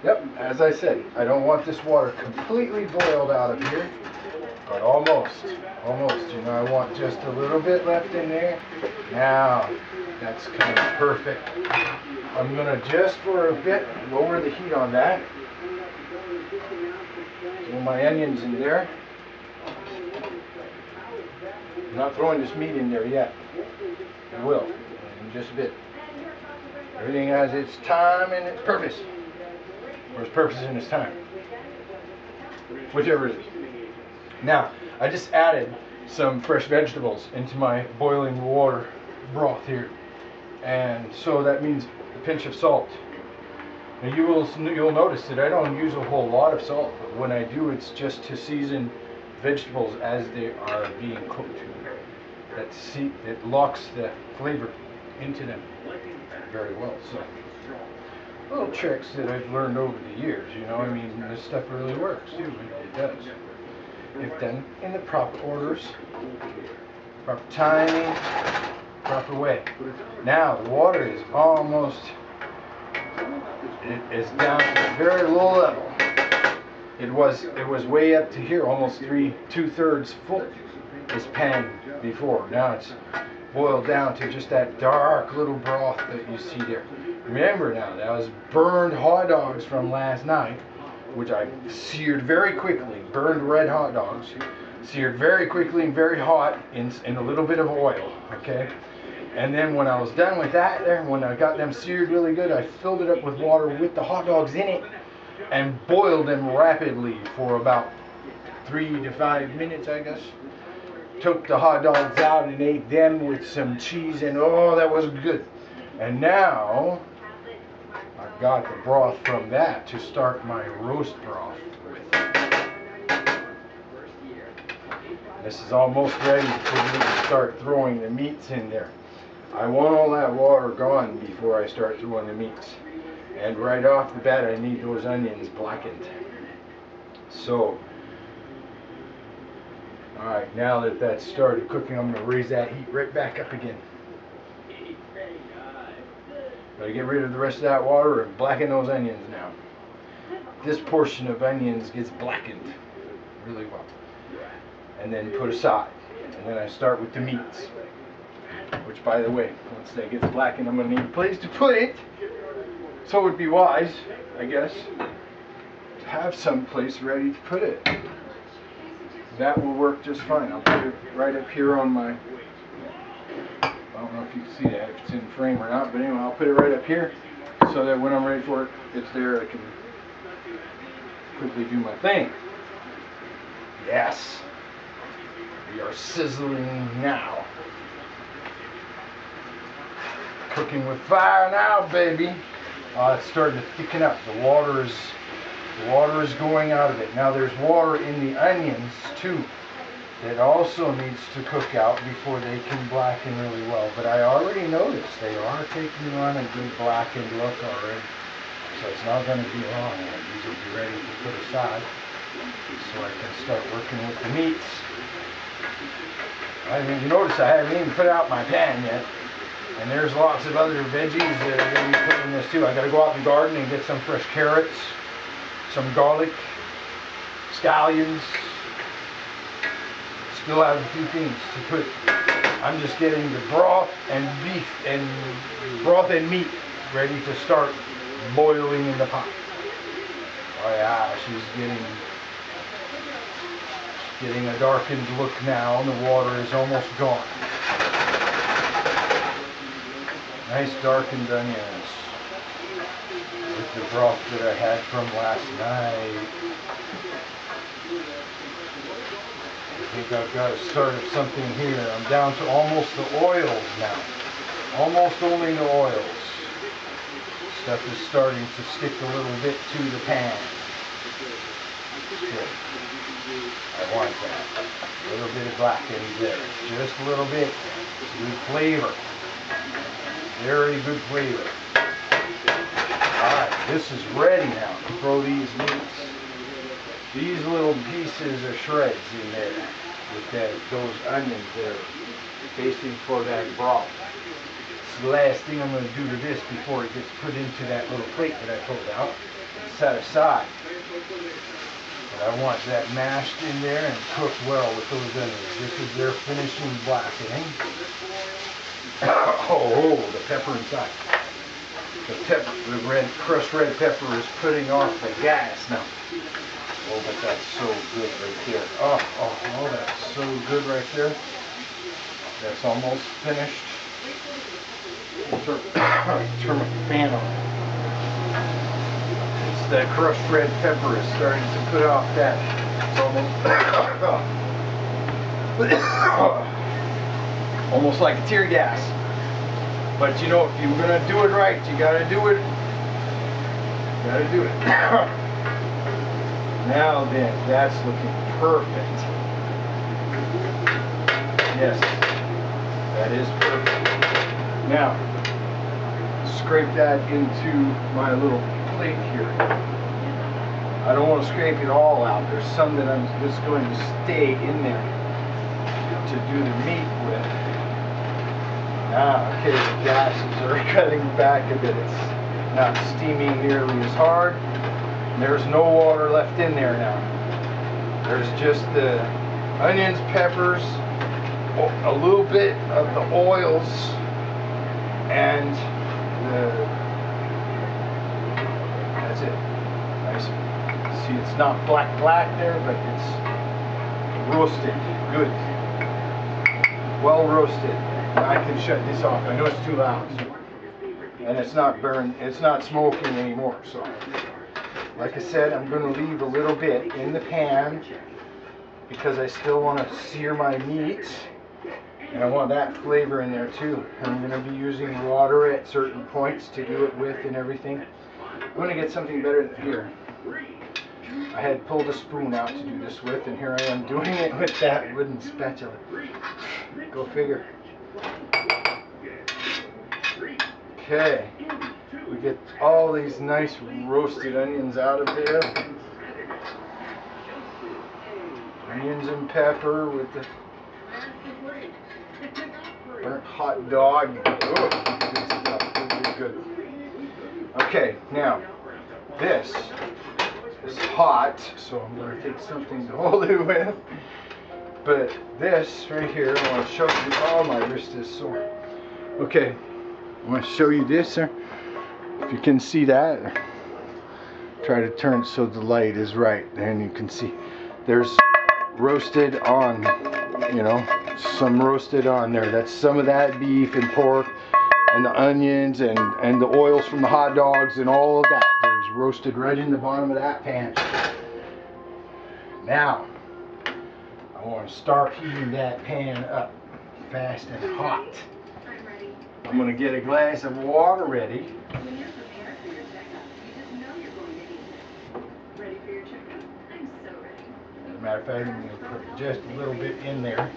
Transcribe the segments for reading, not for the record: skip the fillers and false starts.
Yep, as I said, I don't want this water completely boiled out of here, but almost, you know, I want just a little bit left in there. Now, that's kind of perfect. I'm gonna just for a bit lower the heat on that. Throw my onions in there. I'm not throwing this meat in there yet. I will, in just a bit. Everything has its time and its purpose. Or its purpose and its time. Whichever it is. Now, I just added some fresh vegetables into my boiling water broth here. And so that means a pinch of salt. Now you'll notice that I don't use a whole lot of salt, but when I do, it's just to season vegetables as they are being cooked. That locks the flavor into them very well. So little tricks that I've learned over the years, you know, I mean, this stuff really works too, it does. If done in the proper orders, proper timing, proper way. Now the water is almost, it is down to a very low level. It was way up to here, almost 2/3 full, this pan before. Now it's boiled down to just that dark little broth that you see there. Remember now, that was burned hot dogs from last night, which I seared very quickly, burned red hot dogs, seared very quickly and very hot in a little bit of oil, okay? And then when I was done with that there, when I got them seared really good, I filled it up with water with the hot dogs in it and boiled them rapidly for about 3 to 5 minutes, I guess. Took the hot dogs out and ate them with some cheese, and oh, that was good. And now I've got the broth from that to start my roast broth with. This is almost ready for me to start throwing the meats in there. I want all that water gone before I start throwing the meats. And right off the bat, I need those onions blackened. So, alright, now that that's started cooking, I'm going to raise that heat right back up again. Gotta get rid of the rest of that water and blacken those onions now. This portion of onions gets blackened really well. And then put aside. And then I start with the meats. Which, by the way, once that gets blackened, I'm going to need a place to put it. So it would be wise, I guess, to have some place ready to put it. That will work just fine. I'll put it right up here on my... I don't know if you can see that, if it's in frame or not, but anyway, I'll put it right up here so that when I'm ready for it, it's there. I can quickly do my thing. Yes, we are sizzling now. Cooking with fire now, baby. It's starting to thicken up. The water is going out of it. Now there's water in the onions too. That also needs to cook out before they can blacken really well. But I already noticed they are taking on a good blackened look already. So it's not going to be long. These will be ready to put aside. So I can start working with the meats. I mean, you notice I haven't even put out my pan yet. And there's lots of other veggies that are going to be put in this too. I got to go out in the garden and get some fresh carrots, some garlic, scallions. Still have a few things to put. I'm just getting the broth and beef and meat ready to start boiling in the pot. Oh yeah, she's getting a darkened look now, and the water is almost gone. Nice darkened onions with the broth that I had from last night. I think I've got to start at something here. I'm down to almost the oils now. Almost only the oils. Stuff is starting to stick a little bit to the pan. Good. I want that. A little bit of blackened there. Just a little bit. Good flavor. Very good flavor. Alright, this is ready now to throw these meats. These little pieces of shreds in there with those onions there, basically for that broth. the last thing I'm going to do to this before it gets put into that little plate that I pulled out. Set aside. But I want that mashed in there and cooked well with those onions. This is their finishing blackening. Oh, the pepper inside. The pepper, the crushed red pepper is putting off the gas now. Oh, but that's so good right there. Oh, that's so good right there. That's almost finished. Turn my fan on. It's that crushed red pepper is starting to put off that. It's almost like a tear gas. But you know, if you're gonna do it right, you gotta do it. You gotta do it. Now then, that's looking perfect. Yes, that is perfect. Now, scrape that into my little plate here. I don't want to scrape it all out. There's some that I'm just going to stay in there to do the meat with. Okay, the gases are cutting back a bit. It's not steaming nearly as hard. There's no water left in there now. There's just the onions, peppers, a little bit of the oils, and that's it. Nice. See, it's not black there, but it's roasted. Good. Well roasted. I can shut this off. I know it's too loud. And it's not burned, it's not smoking anymore. So, like I said, I'm going to leave a little bit in the pan because I still want to sear my meat. And I want that flavor in there too. I'm going to be using water at certain points to do it with and everything. I'm going to get something better than here. I had pulled a spoon out to do this with, and here I am doing it with that wooden spatula. Go figure. Okay, we get all these nice roasted onions out of there. Onions and pepper with the burnt hot dog. Oh, good stuff. Good. Okay, now this is hot, so I'm going to take something to hold it with. But this right here, I want to show you. Oh, my wrist is sore. Okay, I want to show you this, sir. If you can see that, try to turn so the light is right, and you can see there's roasted on, you know, some roasted on there. That's some of that beef and pork and the onions and the oils from the hot dogs and all of that. There's roasted right in the bottom of that pan. Now, I want to start heating that pan up fast and hot. I'm going to get a glass of water ready. As a matter of fact, I'm going to put just a little bit in there.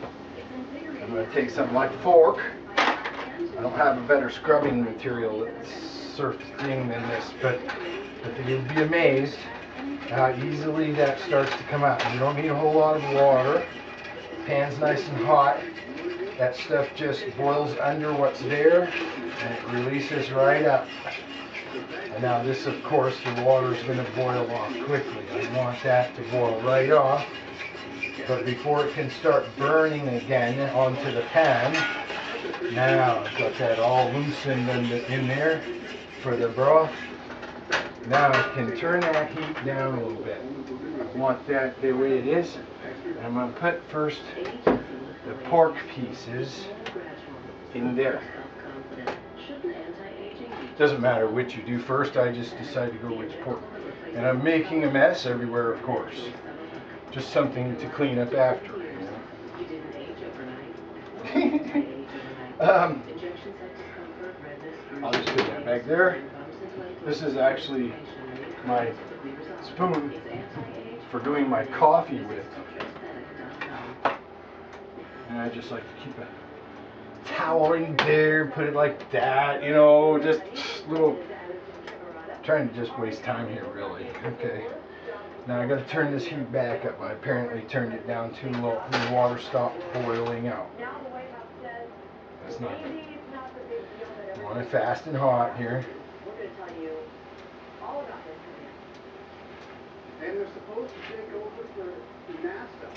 I'm going to take something like a fork. I don't have a better scrubbing material surface thing than this, but you'll be amazed how easily that starts to come out. You don't need a whole lot of water. Pan's nice and hot. That stuff just boils under what's there, and it releases right up. And now this, of course, the water is going to boil off quickly. I want that to boil right off. But before it can start burning again onto the pan, now I've got that all loosened in there for the broth. Now I can turn that heat down a little bit. I want that the way it is. And I'm going to put first the pork pieces in there. Doesn't matter which you do first, I just decide to go which pork. And I'm making a mess everywhere, of course. Just something to clean up after. I'll just put that back there. This is actually my spoon for doing my coffee with. And I just like to keep a towel in there, put it like that, you know, just little, trying to just waste time here, really. Okay. Now I got to turn this heat back up. I apparently turned it down too low. The water stopped boiling out. That's not good. On it fast and hot here. We're going to tell you all about this. And they're supposed to take over for NASA,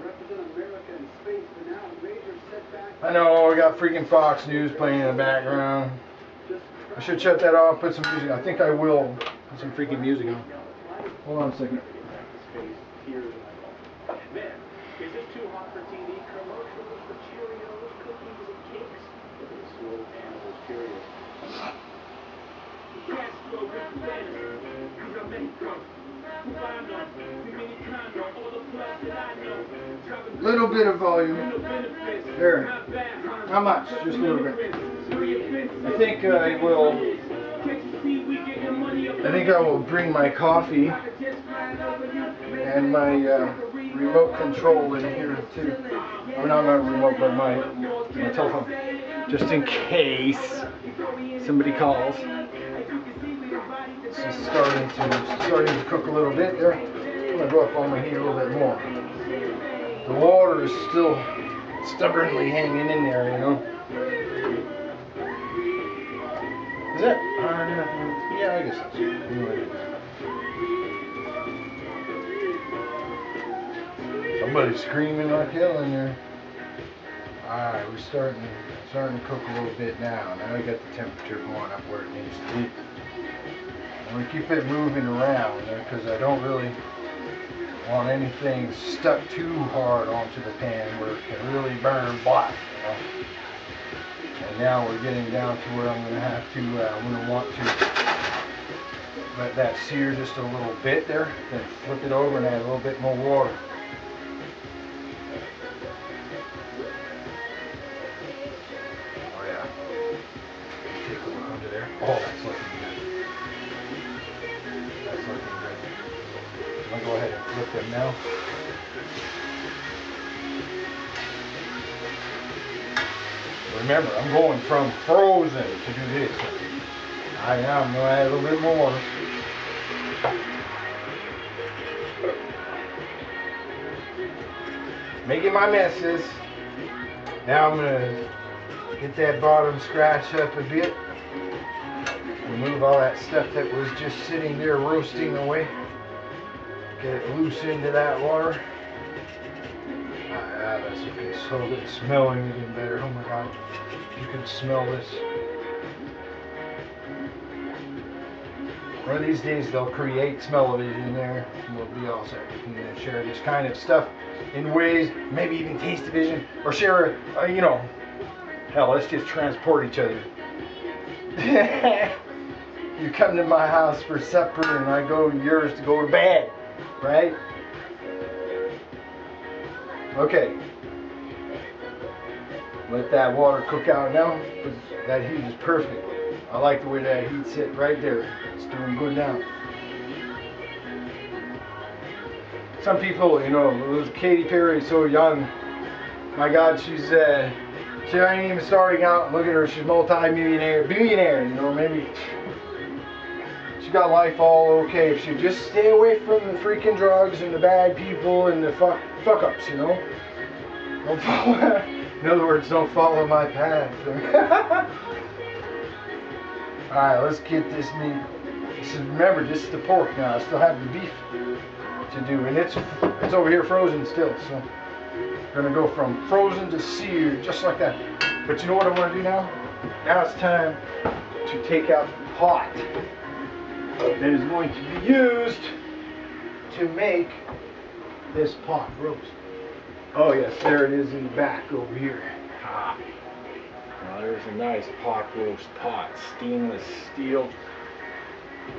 represent America in space, but now a major setback. I know, we got freaking Fox News playing in the background. I should shut that off, put some music. I think I will put some freaking music on. Hold on a second. Man, is it too hot for TV? Commercials for Cheerios, cookies, and cakes? Look at the slow animals Cheerios. Little bit of volume. There. How much? Just a little bit. I think I will. I think I will bring my coffee and my remote control in here too. Or not my remote, but my telephone, just in case somebody calls. It's just starting to cook a little bit there. I'm gonna go up on my heat a little bit more. The water is still stubbornly hanging in there, you know. Is that hard enough? Yeah, I guess that's what it is. Somebody's screaming like hell in there. Alright, we're starting to cook a little bit now. Now we got the temperature going up where it needs to be. I'm going to keep it moving around there because I don't really want anything stuck too hard onto the pan where it can really burn black, you know? And now we're getting down to where I'm going to have to, I'm going to want to let that sear just a little bit there, then flip it over and add a little bit more water. Oh yeah. Take a look under there. Oh, that's looking good. That's looking good. I'm going to go ahead and flip them now. Remember, I'm going from frozen to do this. I am going to add a little bit more. Making my messes. Now I'm going to get that bottom scratched up a bit. Remove all that stuff that was just sitting there roasting away. Get it loose into that water. Ah, that's looking so good. Smelling even better. Oh my God. You can smell this. One of these days they'll create smell-o-vision there. And we'll be all set. We can share this kind of stuff in ways, maybe even taste-o-vision, or share, you know, hell, let's just transport each other. You come to my house for supper and I go to yours to go to bed, right? Okay. Let that water cook out now. That heat is perfect. I like the way that heat's sit right there. It's doing good now. Some people, you know, Katy Perry, so young. My God, she ain't even starting out. Look at her, she's multi-millionaire, billionaire. You know, maybe she got life all okay if she just stay away from the freaking drugs and the bad people and the fuck-ups, you know. Don't follow, in other words, don't follow my path. Alright, let's get this meat. Remember, this is the pork now. I still have the beef to do, and it's over here frozen still. So I'm gonna go from frozen to seared, just like that. But you know what I want to do now? Now it's time to take out the pot that is going to be used to make this pot roast. Oh yes, there it is in the back over here. Ah. Now there's a nice pot roast pot, stainless steel.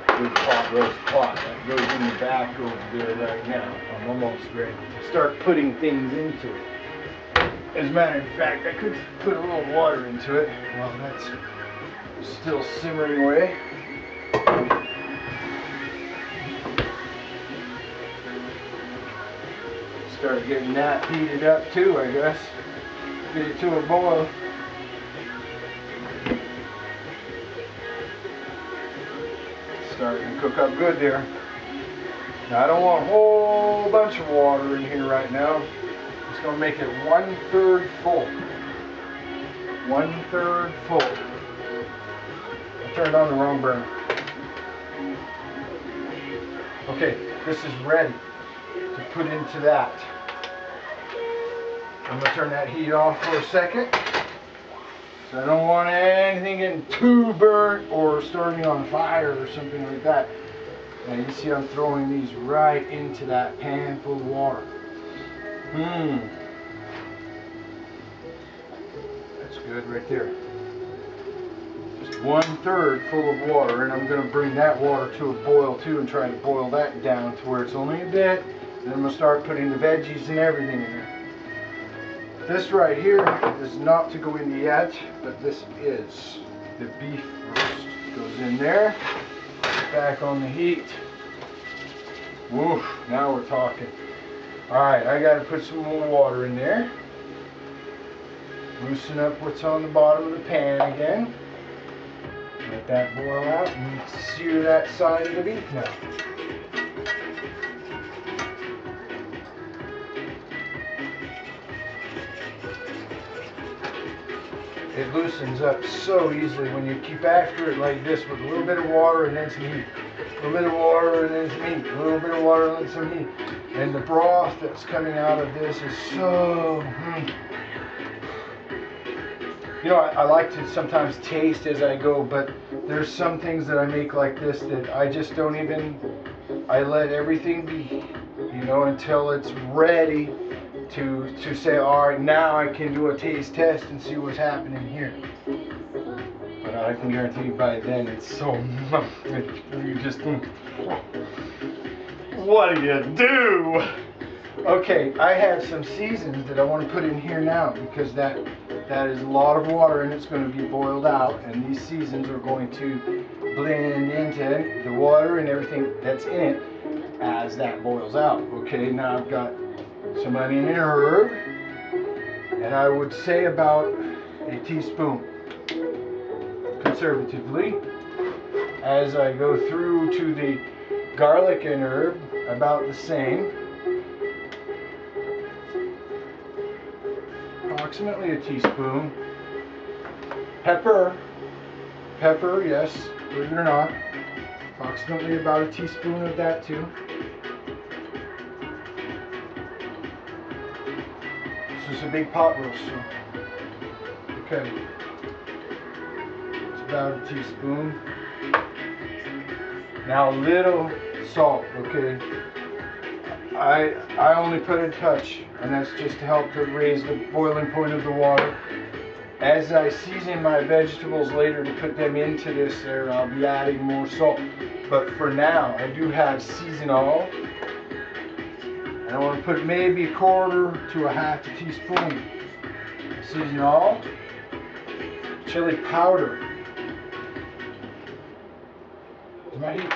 Good pot roast pot that goes in the back over there right now. I'm almost ready to start putting things into it. As a matter of fact, I could put a little water into it while that's still simmering away. Start getting that heated up too, I guess. Get it to a boil. Starting to cook up good there. Now I don't want a whole bunch of water in here right now. Just gonna make it 1/3 full. 1/3 full. turned on the wrong burner. Okay, this is ready to put into that. I'm going to turn that heat off for a second. So I don't want anything getting too burnt or starting on fire or something like that. Now you see I'm throwing these right into that pan full of water. That's good right there. Just 1/3 full of water, and I'm going to bring that water to a boil too and try to boil that down to where it's only a bit. Then I'm going to start putting the veggies and everything in there. This right here is not to go in yet, but this is the beef roast. Goes in there, back on the heat. Woof, now we're talking. Alright, I got to put some more water in there. Loosen up what's on the bottom of the pan again. Let that boil out and sear that side of the beef now. It loosens up so easily when you keep after it like this with a little bit of water and then some heat. A little bit of water and then some heat. A little bit of water and then some heat. And the broth that's coming out of this is so... You know, I like to sometimes taste as I go, but there's some things that I make like this that I just don't even... I let everything be, you know, until it's ready to say, all right, now I can do a taste test and see what's happening here. But I can guarantee you by then it's so you just what do you do? Okay, I have some seasons that I want to put in here now because that is a lot of water and it's going to be boiled out, and these seasons are going to blend into the water and everything that's in it as that boils out. Okay, now I've got some onion and herb, and I would say about a teaspoon conservatively. As I go through to the garlic and herb, about the same, approximately a teaspoon. Pepper, yes, believe it or not, approximately about a teaspoon of that too. This is a big pot roast, so okay. It's about a teaspoon. Now a little salt, okay. I only put a touch, and that's just to help to raise the boiling point of the water. As I season my vegetables later to put them into this there, I'll be adding more salt. But for now, I do have seasonal. And I want to put maybe 1/4 to 1/2 teaspoon seasonal. Chili powder. Is my heat?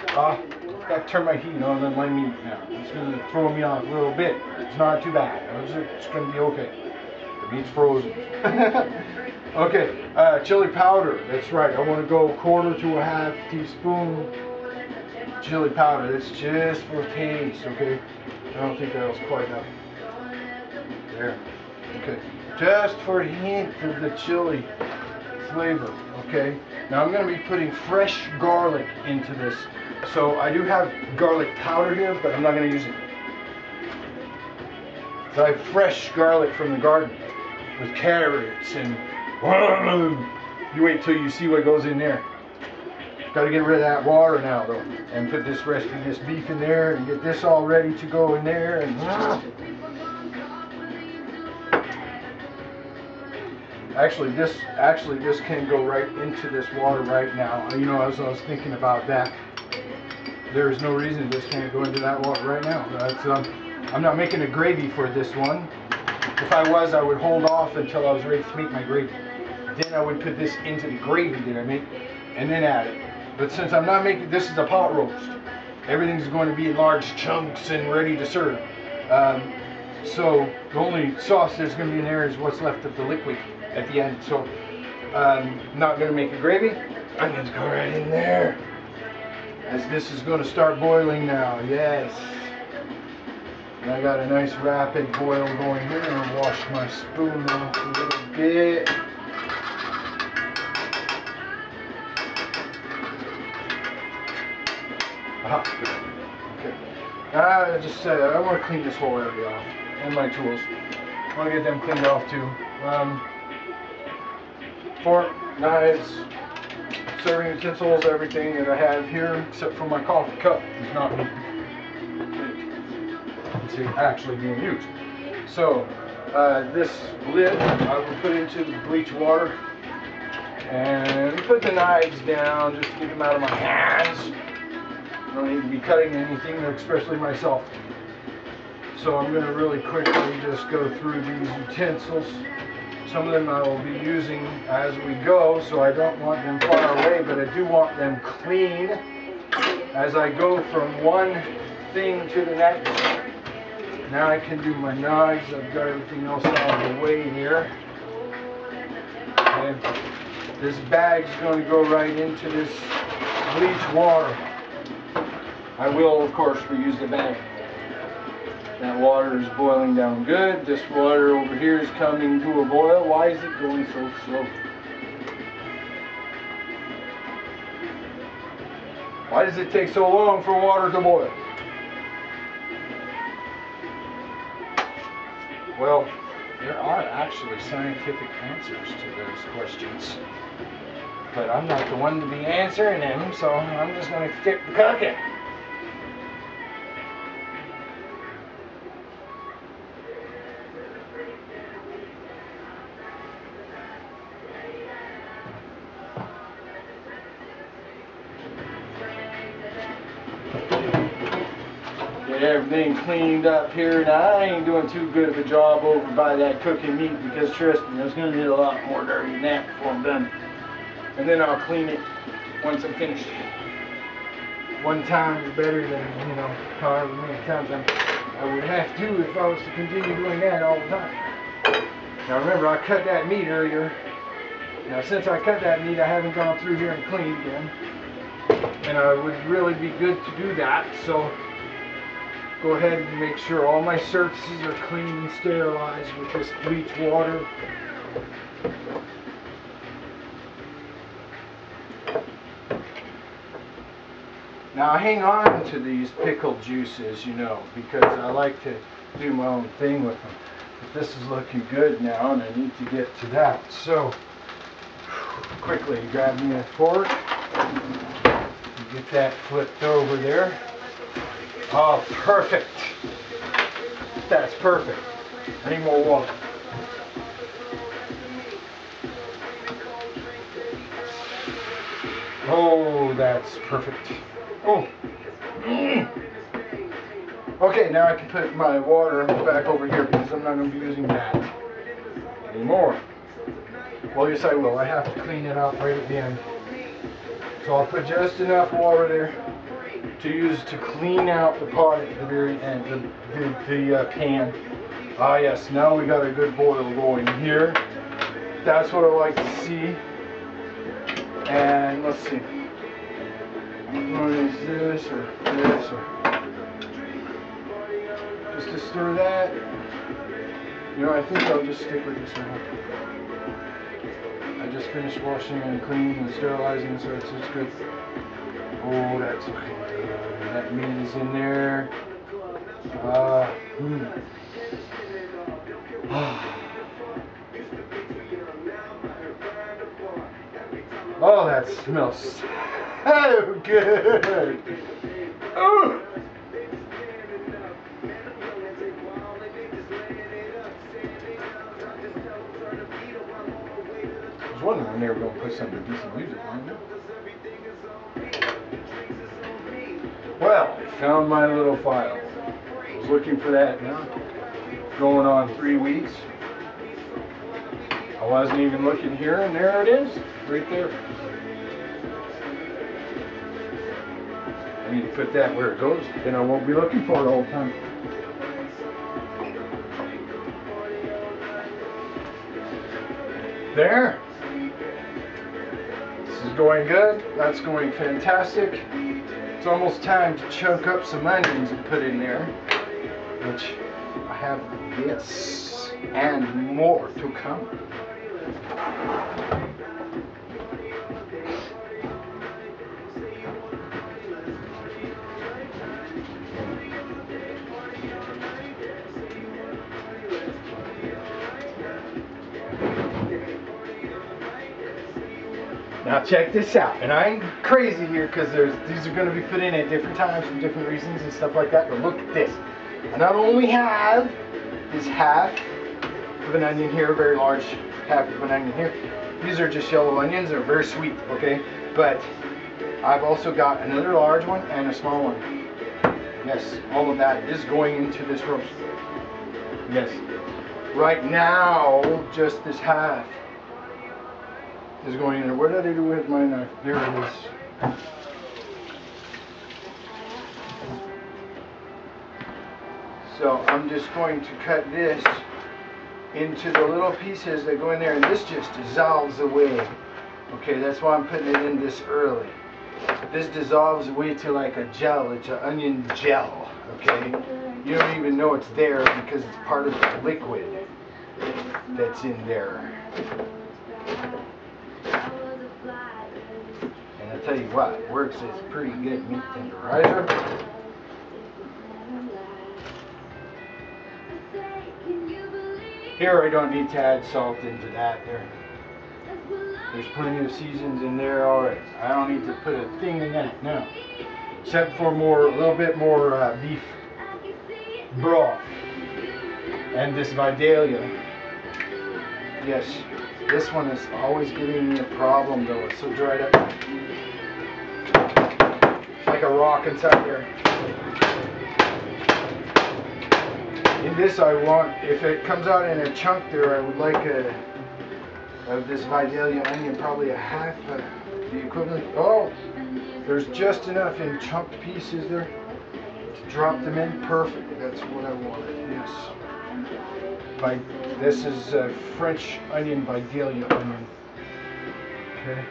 Got to turn my heat on and my meat now. It's going to throw me off a little bit. It's not too bad. It's going to be okay. The meat's frozen. Okay, chili powder. That's right. I want to go 1/4 to 1/2 teaspoon chili powder. That's just for taste. Okay. I don't think that was quite enough. There. Okay. Just for a hint of the chili flavor. Okay. Now I'm going to be putting fresh garlic into this. So I do have garlic powder here, but I'm not going to use it. So I have fresh garlic from the garden with carrots and you wait till you see what goes in there. Got to get rid of that water now though, and put this rest of this beef in there and get this all ready to go in there. And actually this can go right into this water right now. You know, as I was thinking about that, there's no reason this can't go into that water right now. I'm not making a gravy for this one. If I was, I would hold off until I was ready to make my gravy. Then I would put this into the gravy that I make and then add it. But since I'm not making, this is a pot roast. Everything's going to be in large chunks and ready to serve. So the only sauce that's going to be in there is what's left of the liquid at the end. So I'm not going to make a gravy. I'm going to go right in there. As this is going to start boiling now, yes. And I got a nice rapid boil going here. I'm going to wash my spoon off a little bit. Okay. I want to clean this whole area off, and my tools. I want to get them cleaned off too. Fork, knives, serving utensils, everything that I have here, except for my coffee cup, is not it's actually being used. So this lid I will put into the bleach water and put the knives down just to get them out of my hands. I don't need to be cutting anything, especially myself. So I'm going to really quickly just go through these utensils. Some of them I will be using as we go, so I don't want them far away, but I do want them clean as I go from one thing to the next. Now I can do my knives. I've got everything else out of the way here. And this bag's going to go right into this bleach water. I will, of course, reuse the bag. That water is boiling down good. This water over here is coming to a boil. Why is it going so slow? Why does it take so long for water to boil? Well, there are actually scientific answers to those questions. But I'm not the one to be answering them, so I'm just going to stick to cooking. Get everything cleaned up here. Now I ain't doing too good of a job over by that cooking meat because trust me, there's going to get a lot more dirty than that before I'm done. And then I'll clean it once I'm finished. One time is better than, however many times I would have to if I was to continue doing that all the time. Now remember, I cut that meat earlier. Now since I cut that meat, I haven't gone through here and cleaned again. And it would really be good to do that, so go ahead and make sure all my surfaces are clean and sterilized with this bleach water. Now I hang on to these pickled juices, because I like to do my own thing with them. But this is looking good now, and I need to get to that. So, quickly grab me a fork. Get that flipped over there. Oh, perfect. That's perfect. I need more water. Oh, that's perfect. Oh. Okay, now I can put my water back over here because I'm not going to be using that anymore. Well, yes I will. I have to clean it out right at the end. So I'll put just enough water there to use to clean out the pot at the very end, the pan. Ah yes, now we got a good boil going here. That's what I like to see. And let's see. What is this or this or just to stir that? I think I'll just stick with this one. I just finished washing and cleaning and sterilizing, so it's just good. Oh, that's looking good. That meat is in there. Oh, that smells so good. Oh. I was wondering when they were going to put some decent music on there. Well, I found my little file. I was looking for that now. Going on 3 weeks. I wasn't even looking here, and there it is, right there. I need to put that where it goes, then I won't be looking for it all the time. There. This is going good. That's going fantastic. It's almost time to chunk up some onions and put in there, which I have this and more to come. Now check this out, and I ain't crazy here because these are going to be put in at different times for different reasons and stuff like that. But look at this. I not only have this half of an onion here, a very large half of an onion here. These are just yellow onions. They're very sweet, okay? But I've also got another large one and a small one. Yes, all of that is going into this roast. Yes. Right now, just this half is going in there. What did I do with my knife? There it is. So I'm just going to cut this into the little pieces that go in there, and this just dissolves away. Okay, that's why I'm putting it in this early. This dissolves away to like a gel. It's an onion gel. Okay, you don't even know it's there because it's part of the liquid that's in there. And I tell you what, it works as pretty good meat tenderizer. Here I don't need to add salt into that. There's plenty of seasons in there already. I don't need to put a thing in that now, except for a little bit more beef broth and this Vidalia. Yes, this one is always giving me a problem though. It's so dried up. It's like a rock inside there. In this I want, if it comes out in a chunk there, I would like of this Vidalia onion, probably a half the equivalent. Oh, there's just enough in chunked pieces there to drop them in. Perfect, that's what I wanted, yes. This is French onion, Vidalia onion. Okay,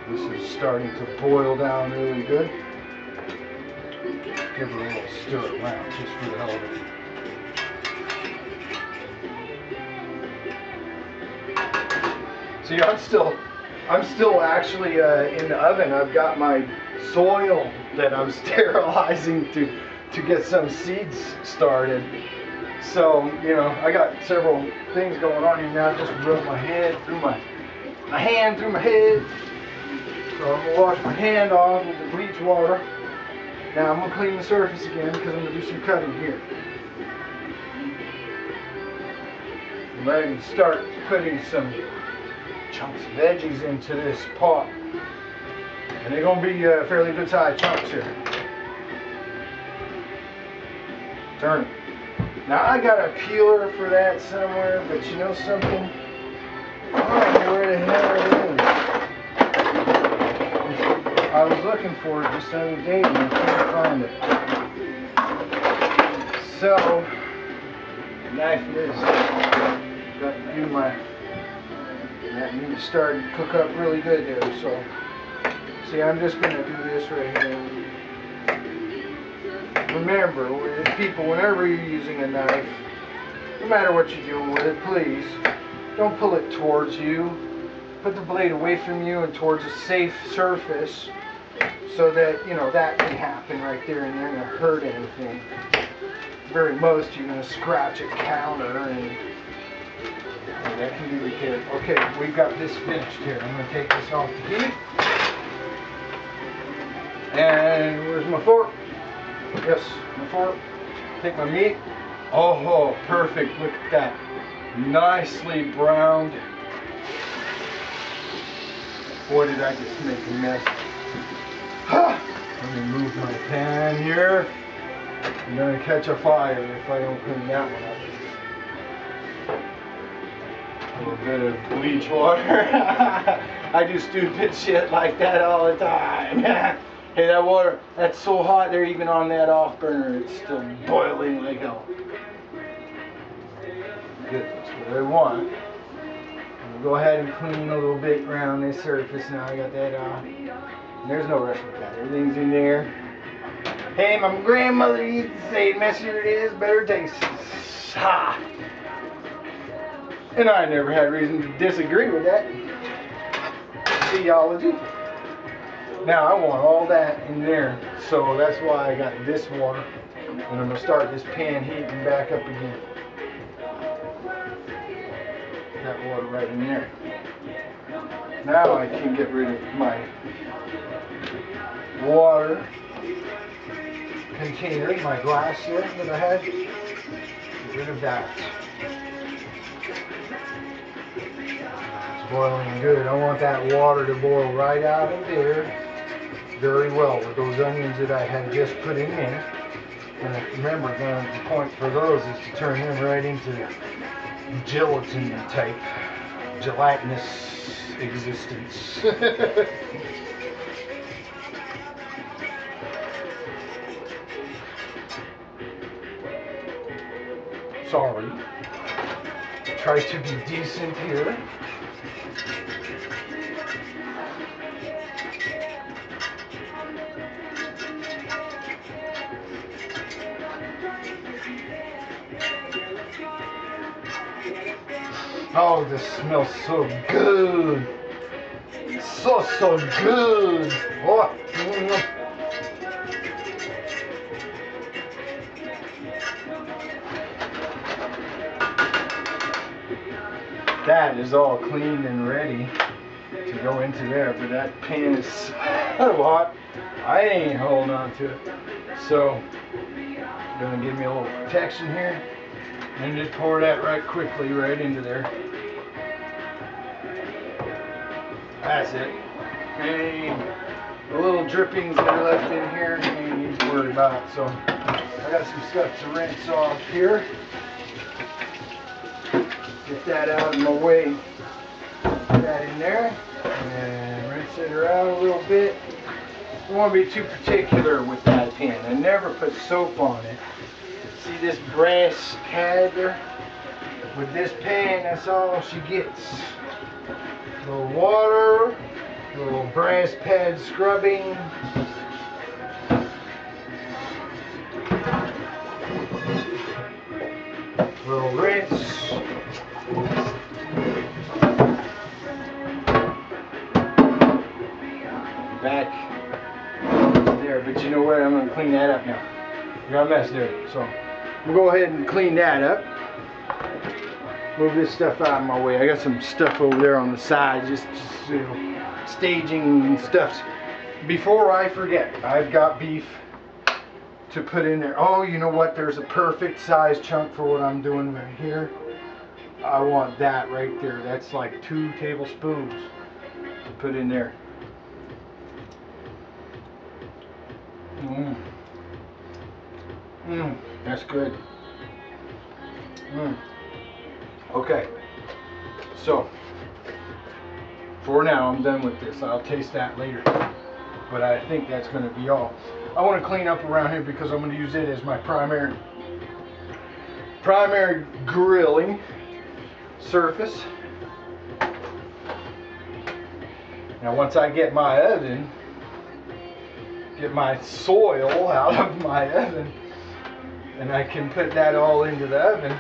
this is starting to boil down really good. Give it a little stir around just for the hell of it. See, I'm still actually in the oven. I've got my soil that I'm sterilizing to get some seeds started. So, you know, I got several things going on here now. Just rub my head through my hand through my head. So I'm gonna wash my hand off with the bleach water. Now I'm gonna clean the surface again because I'm gonna do some cutting here. I'm ready to start putting some chunks of veggies into this pot, and they're going to be fairly good sized chunks here. Turn it. Now I got a peeler for that somewhere, but you know something? I don't know where the hell it is. I was looking for it just the other day and I couldn't find it. So, knife is got to do my. That needs to start to cook up really good there. So, see, I'm just going to do this right here. Remember, people, whenever you're using a knife, no matter what you're doing with it, please don't pull it towards you. Put the blade away from you and towards a safe surface so that, you know, that can happen right there and you're not going to hurt anything. Very most, you're going to scratch a counter and that can be repaired. Okay, we've got this finished here. I'm going to take this off the heat. And where's my fork? Yes, my fork. Take my meat. Oh, perfect. Look at that. Nicely browned. Boy, did I just make a mess. Let me move my pan here. I'm going to catch a fire if I don't clean that one up. A little bit of bleach water. I do stupid shit like that all the time. Hey, that water, that's so hot there, even on that off burner, it's still boiling like hell. Good, that's what I want. I'm going to go ahead and clean a little bit around this surface now. I got that off. There's no rush with that. Everything's in there. Hey, my grandmother used to say, the messier it is, better it tastes. Ha! And I never had reason to disagree with that theology. Now I want all that in there, so that's why I got this water. And I'm going to start this pan heating back up again. That water right in there. Now I can get rid of my water container, my glass here that I had. Get rid of that. It's boiling good. I want that water to boil right out of there very well with those onions that I had just put in there. And remember, the point for those is to turn them right into gelatin type, gelatinous existence. Sorry. Try to be decent here. Oh, this smells so good. So good. Oh. That is all clean and ready to go into there, but that pan is so hot, I ain't holding on to it. So, gonna give me a little protection here, and just pour that right quickly right into there. That's it. And the little drippings that are left in here, you ain't need to worry about. So, I got some stuff to rinse off here. Get that out of my way. Put that in there and rinse it around a little bit. Don't want to be too particular with that pan. I never put soap on it. See this brass pad there? With this pan, that's all she gets. A little water, a little brass pad scrubbing. A little rinse. Back there, but you know what? I'm going to clean that up now. I got a mess there, so I'm going to go ahead and clean that up. Move this stuff out of my way. I got some stuff over there on the side, just you know, staging and stuff. Before I forget, I've got beef to put in there. Oh, you know what? There's a perfect size chunk for what I'm doing right here. I want that right there. That's like 2 tablespoons to put in there. That's good. Okay, so for now I'm done with this. I'll taste that later, but I think that's going to be all. I want to clean up around here because I'm going to use it as my primary grilling surface. Now once I get my oven, get my soil out of my oven, and I can put that all into the oven,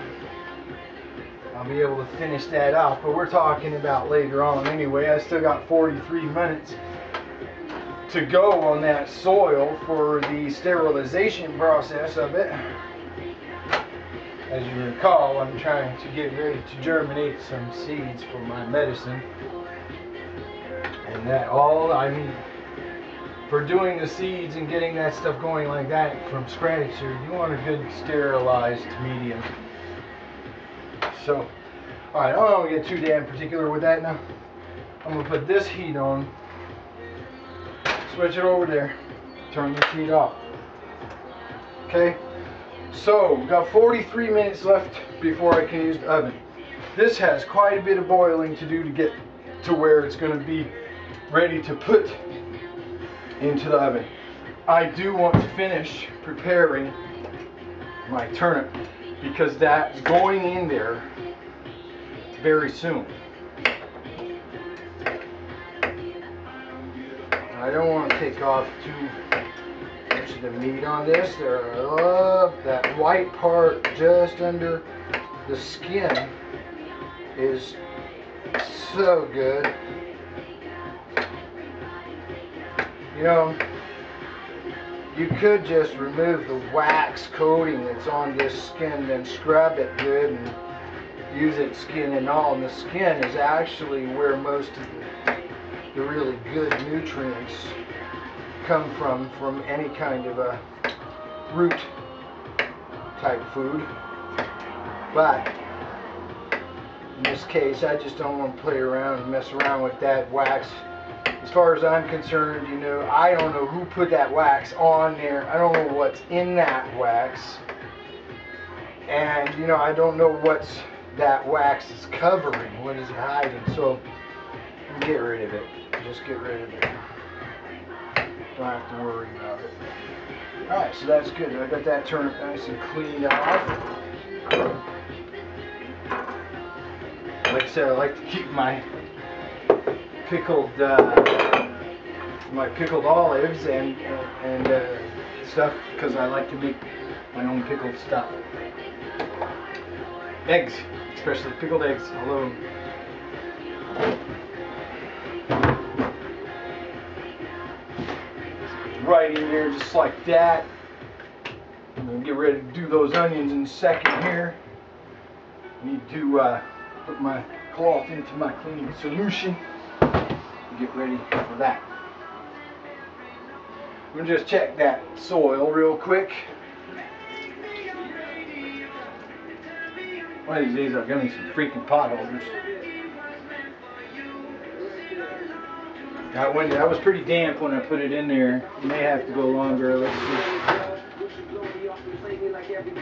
I'll be able to finish that off. But we're talking about later on anyway. I still got 43 minutes to go on that soil for the sterilization process of it. As you recall, I'm trying to get ready to germinate some seeds for my medicine, and that all I need for doing the seeds and getting that stuff going like that from scratch, you want a good sterilized medium. So, alright, I don't want to get too damn particular with that now. I'm going to put this heat on, switch it over there, turn this heat off. Okay, so we've got 43 minutes left before I can use the oven. This has quite a bit of boiling to do to get to where it's going to be ready to put into the oven. I do want to finish preparing my turnip because that's going in there very soon. I don't want to take off too much of the meat on this. That white part just under the skin is so good. You know, you could just remove the wax coating that's on this skin, then scrub it good and use it skin and all. And the skin is actually where most of the really good nutrients come from any kind of a root type food. But in this case, I just don't want to play around and mess around with that wax. As far as I'm concerned, you know, I don't know who put that wax on there. I don't know what's in that wax. And, you know, I don't know what's that wax is covering. What is it hiding? So, get rid of it. Just get rid of it. Don't have to worry about it. Alright, so that's good. I got that turned nice and cleaned off. Like I said, I like to keep my pickled olives and stuff because I like to make my own pickled stuff. Eggs, especially pickled eggs. I love them. Right in there, just like that. I'm gonna get ready to do those onions in a second here. Need to put my cloth into my cleaning solution. Get ready for that. I'm gonna just check that soil real quick. One of these days I'll get me some freaking potholders. That was pretty damp when I put it in there. You may have to go longer. Let's see.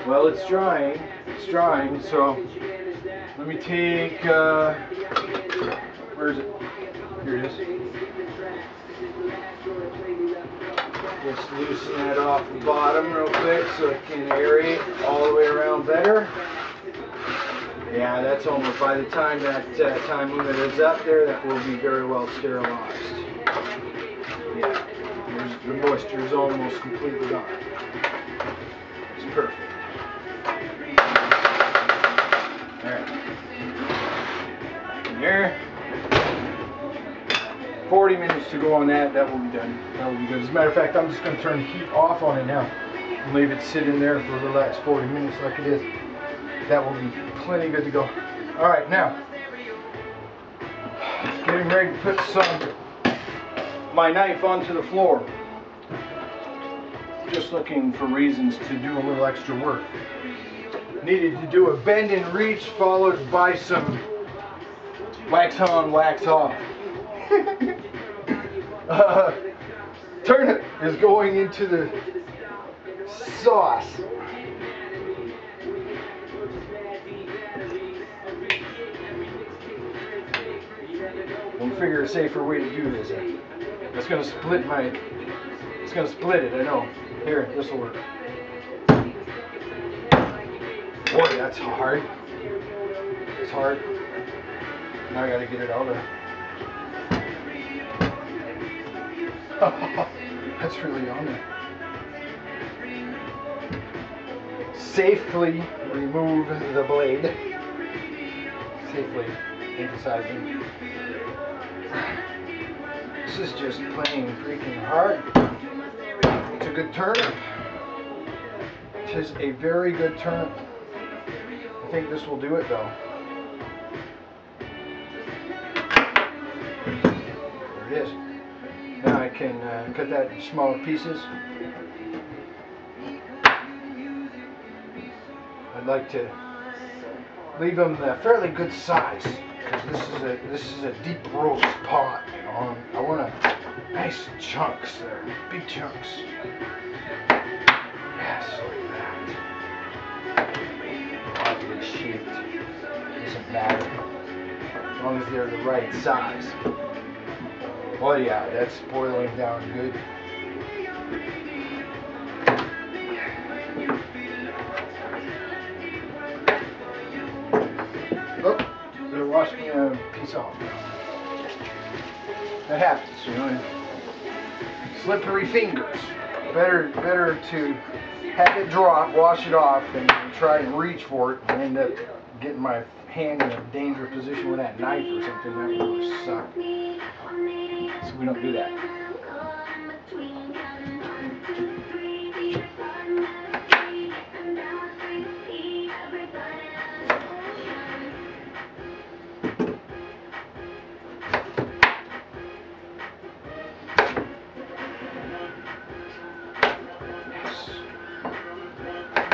Well, it's drying. It's drying, so let me take, where is it? Here it is. Just loosen that off the bottom real quick so it can aerate all the way around better. Yeah, that's almost, by the time that time limit is up there, that will be very well sterilized. Yeah, the moisture is almost completely gone. It's perfect. Alright. Back in there. 40 minutes to go on that. That will be done. That will be good. As a matter of fact, I'm just going to turn the heat off on it now and leave it sit in there for the last 40 minutes like it is. That will be plenty good to go. Alright, now, getting ready to put my knife onto the floor. Just looking for reasons to do a little extra work. Needed to do a bend and reach followed by some wax on, wax off. Turnip is going into the sauce. We'll figure a safer way to do this. It's gonna split it's gonna split it, I know. Here, this will work. Boy, that's hard. It's hard. Now I gotta get it out of there. That's really on there. Safely remove the blade. Safely emphasizing. This is just plain freaking hard. It's a good turnip. It is a very good turnip. I think this will do it though. There it is. Now I can cut that in smaller pieces. I'd like to leave them a fairly good size because this is a deep roast pot. You know, I want nice chunks there, big chunks. Yes, like that. Oddly shaped. Doesn't matter as long as they're the right size. Oh yeah, that's boiling down good. Oh, they're washing a piece off. That happens, you know. Slippery fingers. Better to have it drop, wash it off, and try and reach for it and end up getting my hand in a dangerous position with that knife or something. That would really suck. So we don't do that.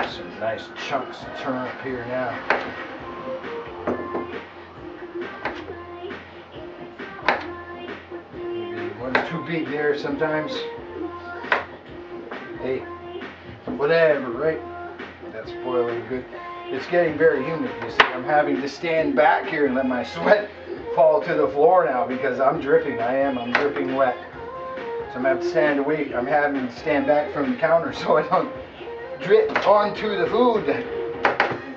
some nice chunks of turnip here now. Maybe one's too big there sometimes. Hey, whatever, right? That's boiling good. It's getting very humid. You see, I'm having to stand back here and let my sweat fall to the floor now because I'm dripping. I'm dripping wet. So I'm having to stand away. I'm having to stand back from the counter so I don't drip onto the food.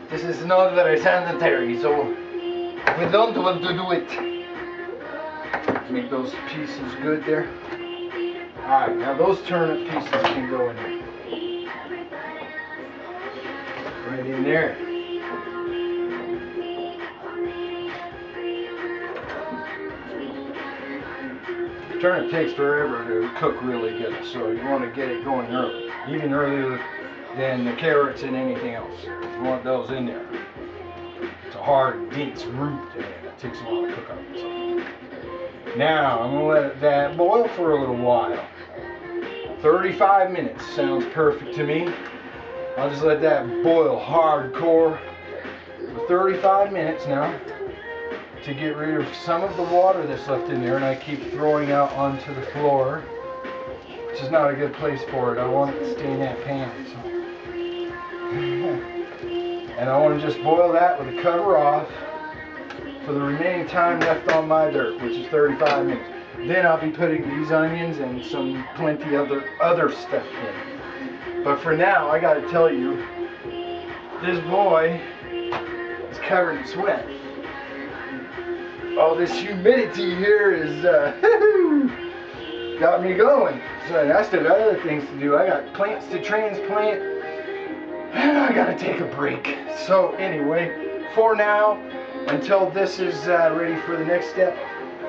This is not very sanitary, so we don't want to do it. Make those pieces good there. Alright, now those turnip pieces can go in there. Right in there. Turnip takes forever to cook really good, so you want to get it going early, even earlier than the carrots and anything else. You want those in there. It's a hard, dense root and it takes a while to cook up. So. Now I'm going to let that boil for a little while. 35 minutes sounds perfect to me. I'll just let that boil hardcore for 35 minutes now to get rid of some of the water that's left in there, and I keep throwing out onto the floor, which is not a good place for it. I want it to stay in that pan. So. And I want to just boil that with the cover off for the remaining time left on my dirt, which is 35 minutes. Then I'll be putting these onions and some plenty other stuff in. But for now, I got to tell you, this boy is covered in sweat. All this humidity here is got me going. So I still got other things to do. I got plants to transplant, and I got to take a break. So anyway, for now, until this is ready for the next step,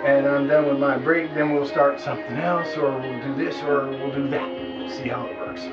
and I'm done with my break, then we'll start something else, or we'll do this, or we'll do that. We'll see how it works.